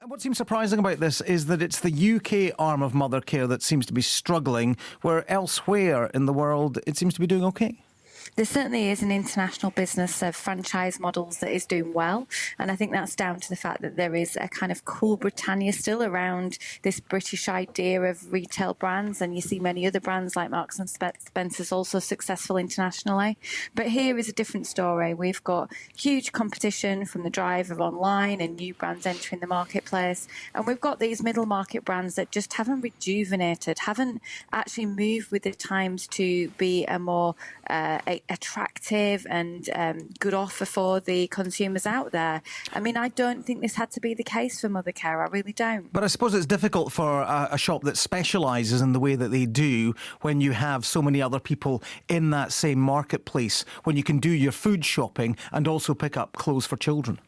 And what seems surprising about this is that it's the UK arm of Mothercare that seems to be struggling, where elsewhere in the world it seems to be doing okay. There certainly is an international business of franchise models that is doing well. And I think that's down to the fact that there is a kind of cool Britannia still around this British idea of retail brands. And you see many other brands like Marks and Spencer's also successful internationally. But here is a different story. We've got huge competition from the drive of online and new brands entering the marketplace. And we've got these middle market brands that just haven't rejuvenated, haven't actually moved with the times to be a more attractive and good offer for the consumers out there. I mean, I don't think this had to be the case for Mothercare. I really don't. But I suppose it's difficult for a shop that specialises in the way that they do when you have so many other people in that same marketplace, when you can do your food shopping and also pick up clothes for children.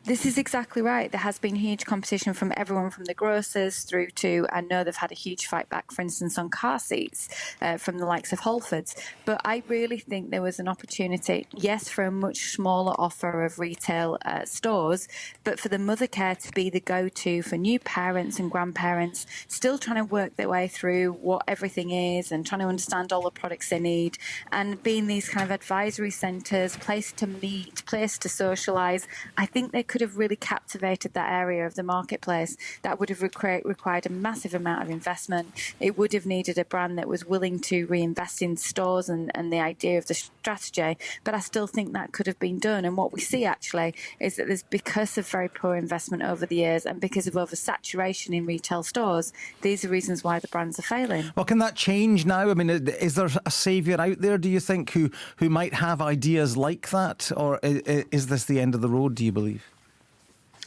This is exactly right. There has been huge competition from everyone from the grocers through to, I know they've had a huge fight back, for instance, on car seats from the likes of Halfords. But I really think there was an opportunity, yes, for a much smaller offer of retail stores, but for the Mothercare to be the go-to for new parents and grandparents, still trying to work their way through what everything is and trying to understand all the products they need, and being these kind of advisory centres, place to meet, place to socialise. I think they could have really captivated that area of the marketplace. That would have required a massive amount of investment. It would have needed a brand that was willing to reinvest in stores and the idea of the strategy. But I still think that could have been done. And what we see actually is that there's, because of very poor investment over the years and because of oversaturation in retail stores, these are reasons why the brands are failing. Well, can that change now? I mean, is there a saviour out there, do you think, who might have ideas like that? Or is this the end of the road, do you believe?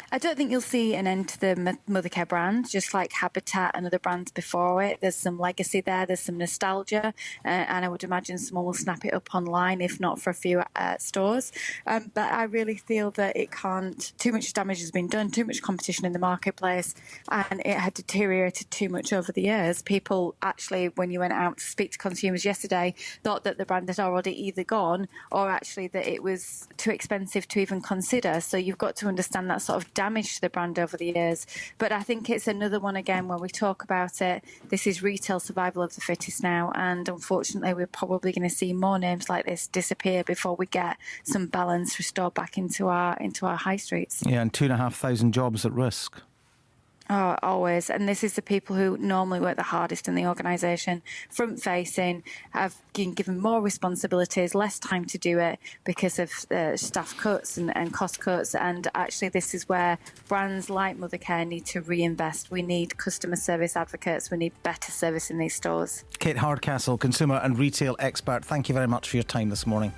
I don't think you'll see an end to the Mothercare brand, just like Habitat and other brands before it. There's some legacy there, there's some nostalgia, and I would imagine someone will snap it up online, if not for a few stores. But I really feel that it can't, too much damage has been done, too much competition in the marketplace, and it had deteriorated too much over the years. People actually, when you went out to speak to consumers yesterday, thought that the brand had already either gone or actually that it was too expensive to even consider. So you've got to understand that sort of damage to the brand over the years. But I think it's another one again when we talk about it, this is retail survival of the fittest now, and unfortunately we're probably going to see more names like this disappear before we get some balance restored back into our high streets. Yeah, and 2,500 jobs at risk. Oh, always. And this is the people who normally work the hardest in the organisation, front facing, have been given more responsibilities, less time to do it because of staff cuts and cost cuts. And actually, this is where brands like Mothercare need to reinvest. We need customer service advocates. We need better service in these stores. Kate Hardcastle, consumer and retail expert, thank you very much for your time this morning.